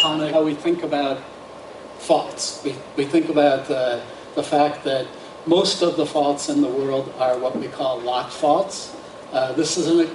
tectonic, how we think about faults. We think about the fact that most of the faults in the world are what we call lock faults. This is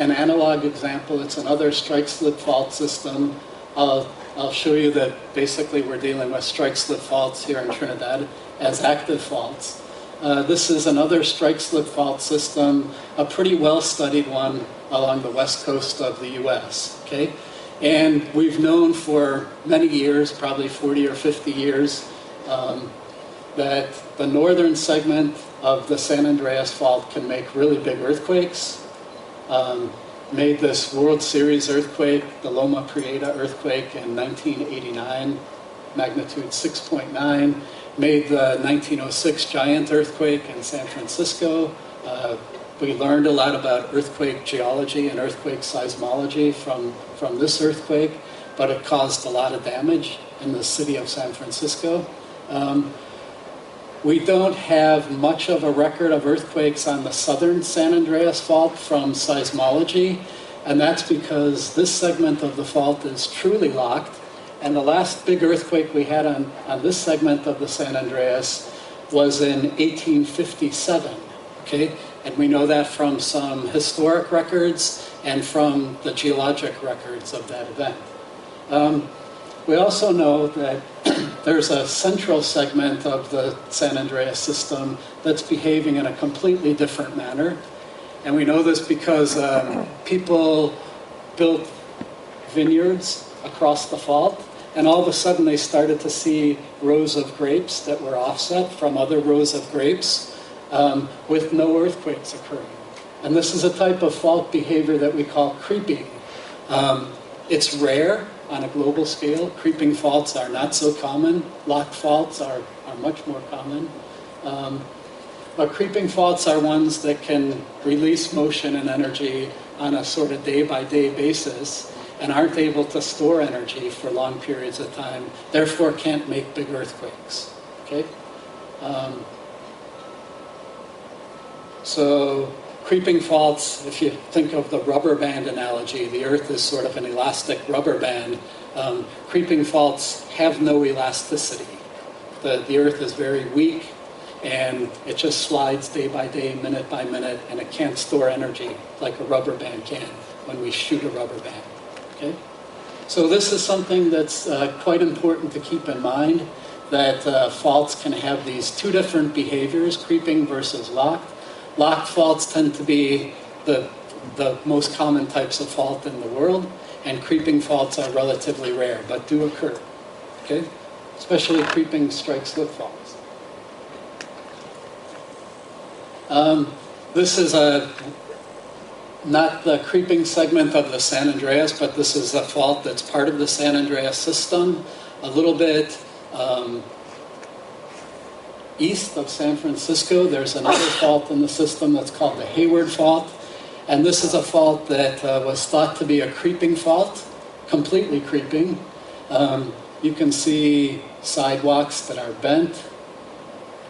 an analog example. It's another strike-slip fault system. I'll show you that basically we're dealing with strike-slip faults here in Trinidad as active faults. This is another strike-slip fault system, a pretty well-studied one along the west coast of the US, okay? And we've known for many years, probably 40 or 50 years, that the northern segment of the San Andreas Fault can make really big earthquakes. Made this World Series earthquake, the Loma Prieta earthquake in 1989, magnitude 6.9. Made the 1906 giant earthquake in San Francisco. We learned a lot about earthquake geology and earthquake seismology from this earthquake, but it caused a lot of damage in the city of San Francisco. We don't have much of a record of earthquakes on the southern San Andreas Fault from seismology, and that's because this segment of the fault is truly locked, and the last big earthquake we had on this segment of the San Andreas was in 1857, okay? And we know that from some historic records and from the geologic records of that event. We also know that there's a central segment of the San Andreas system that's behaving in a completely different manner. And we know this because people built vineyards across the fault, and all of a sudden they started to see rows of grapes that were offset from other rows of grapes with no earthquakes occurring. And this is a type of fault behavior that we call creeping. It's rare on a global scale. Creeping faults are not so common. Lock faults are much more common. But creeping faults are ones that can release motion and energy on a sort of day-by-day basis and aren't able to store energy for long periods of time, therefore can't make big earthquakes. Okay? So creeping faults, if you think of the rubber band analogy, the Earth is sort of an elastic rubber band. Creeping faults have no elasticity. The Earth is very weak, and it just slides day by day, minute by minute, and it can't store energy like a rubber band can when we shoot a rubber band. Okay? So this is something that's quite important to keep in mind, that faults can have these two different behaviors, creeping versus locked. Locked faults tend to be the most common types of fault in the world, and creeping faults are relatively rare, but do occur, okay? Especially creeping strike-slip faults. This is not the creeping segment of the San Andreas, but this is a fault that's part of the San Andreas system, a little bit east of San Francisco. There's another fault in the system that's called the Hayward Fault. And this is a fault that was thought to be a creeping fault, completely creeping. You can see sidewalks that are bent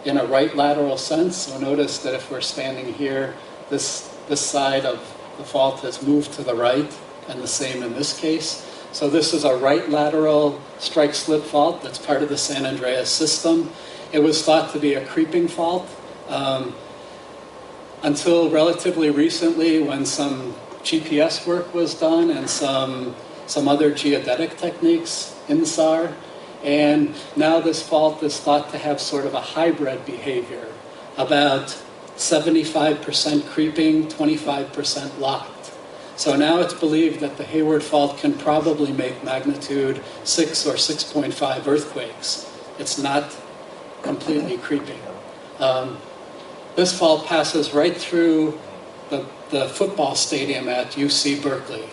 in a right lateral sense. So notice that if we're standing here, this side of the fault has moved to the right, and the same in this case. So this is a right lateral strike-slip fault that's part of the San Andreas system. It was thought to be a creeping fault until relatively recently, when some GPS work was done and some other geodetic techniques in SAR. And now this fault is thought to have sort of a hybrid behavior, about 75% creeping, 25% locked. So now it's believed that the Hayward Fault can probably make magnitude 6 or 6.5 earthquakes. It's not completely creeping. This fault passes right through the football stadium at UC Berkeley.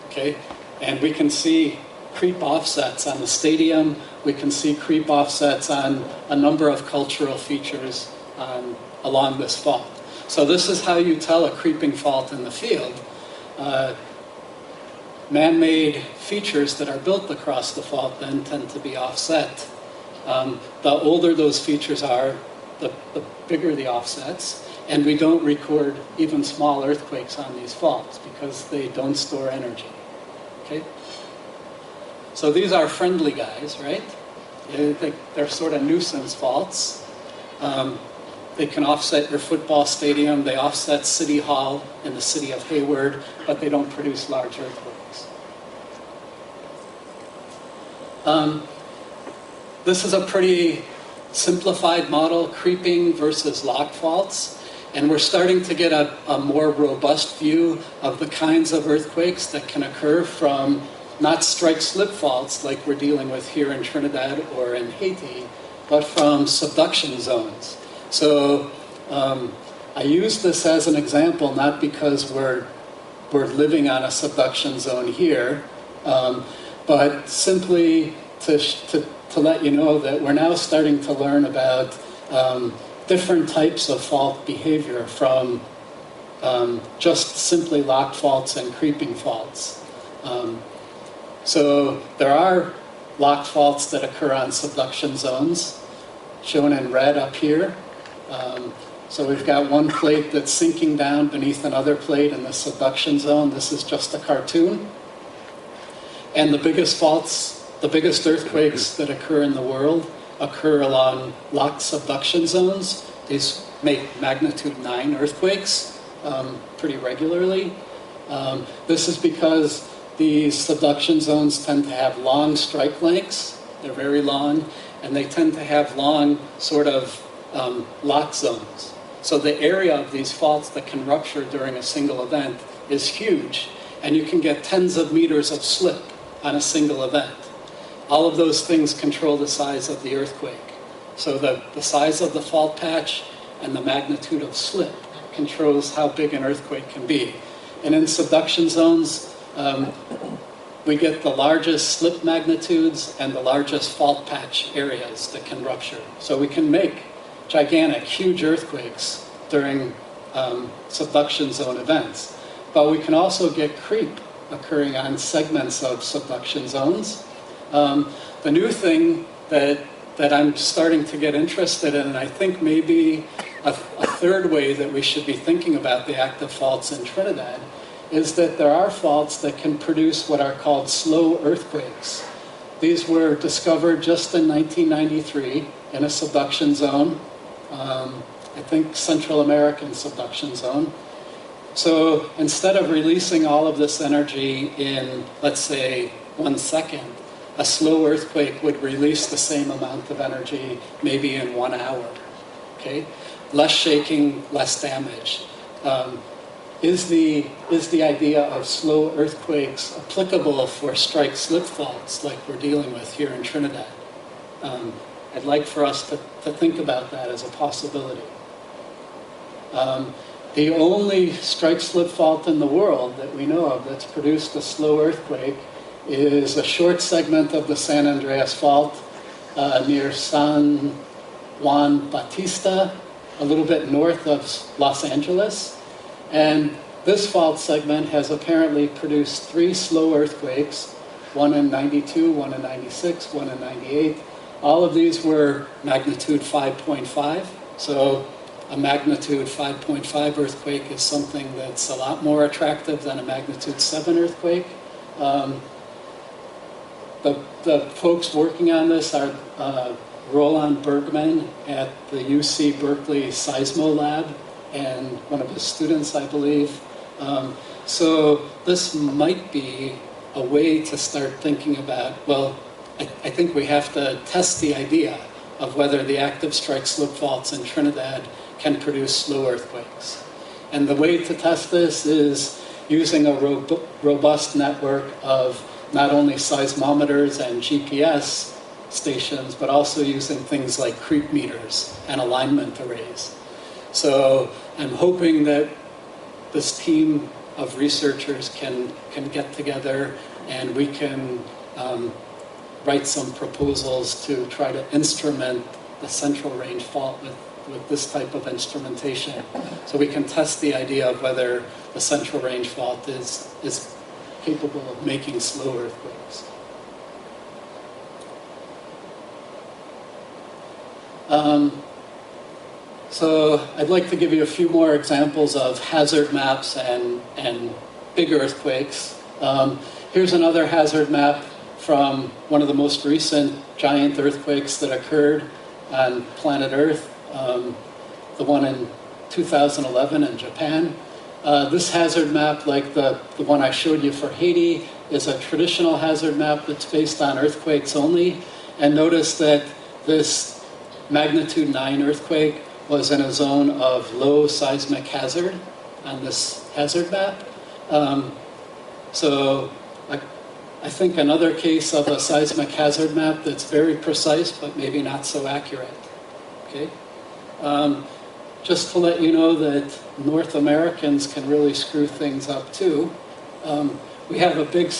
Okay? And we can see creep offsets on the stadium. We can see creep offsets on a number of cultural features along this fault. So this is how you tell a creeping fault in the field. Man-made features that are built across the fault then tend to be offset. The older those features are, the bigger the offsets, and we don't record even small earthquakes on these faults because they don't store energy. Okay? So these are friendly guys, right? They're sort of nuisance faults. They can offset your football stadium, they offset City Hall in the city of Hayward, but they don't produce large earthquakes. This is a pretty simplified model, creeping versus locked faults. And we're starting to get a more robust view of the kinds of earthquakes that can occur from not strike-slip faults like we're dealing with here in Trinidad or in Haiti, but from subduction zones. So I use this as an example, not because we're living on a subduction zone here, but simply to let you know that we're now starting to learn about different types of fault behavior from just simply locked faults and creeping faults. So there are locked faults that occur on subduction zones, shown in red up here. So we've got one plate that's sinking down beneath another plate in the subduction zone. This is just a cartoon. And the biggest faults, the biggest earthquakes that occur in the world occur along locked subduction zones. These make magnitude 9 earthquakes pretty regularly. This is because these subduction zones tend to have long strike lengths. They're very long, and they tend to have long sort of lock zones. So the area of these faults that can rupture during a single event is huge, and you can get tens of meters of slip on a single event. All of those things control the size of the earthquake. So the size of the fault patch and the magnitude of slip controls how big an earthquake can be. And in subduction zones, we get the largest slip magnitudes and the largest fault patch areas that can rupture. So we can make gigantic, huge earthquakes during subduction zone events. But we can also get creep occurring on segments of subduction zones. The new thing that I'm starting to get interested in, and I think maybe a third way that we should be thinking about the active faults in Trinidad, is that there are faults that can produce what are called slow earthquakes. These were discovered just in 1993 in a subduction zone, I think Central American subduction zone. So instead of releasing all of this energy in, let's say, 1 second, a slow earthquake would release the same amount of energy maybe in 1 hour. Okay? Less shaking, less damage. Is the idea of slow earthquakes applicable for strike-slip faults like we're dealing with here in Trinidad? I'd like for us to think about that as a possibility. The only strike-slip fault in the world that we know of that's produced a slow earthquake is a short segment of the San Andreas Fault near San Juan Bautista, a little bit north of Los Angeles. And this fault segment has apparently produced 3 slow earthquakes, one in 92, one in 96, one in 98. All of these were magnitude 5.5. So a magnitude 5.5 earthquake is something that's a lot more attractive than a magnitude 7 earthquake. The folks working on this are Roland Bergman at the UC Berkeley Seismo Lab and one of his students, I believe. So this might be a way to start thinking about, well, I think we have to test the idea of whether the active strike-slip faults in Trinidad can produce slow earthquakes. And the way to test this is using a robust network of not only seismometers and GPS stations, but also using things like creep meters and alignment arrays. So I'm hoping that this team of researchers can get together and we can write some proposals to try to instrument the Central Range Fault with this type of instrumentation. So we can test the idea of whether the Central Range Fault is capable of making slow earthquakes. So I'd like to give you a few more examples of hazard maps and big earthquakes. Here's another hazard map from one of the most recent giant earthquakes that occurred on planet Earth, the one in 2011 in Japan. This hazard map, like the one I showed you for Haiti, is a traditional hazard map that's based on earthquakes only. And notice that this magnitude 9 earthquake was in a zone of low seismic hazard on this hazard map. So I think another case of a seismic hazard map that's very precise, but maybe not so accurate. Okay? Just to let you know that North Americans can really screw things up too. We have a big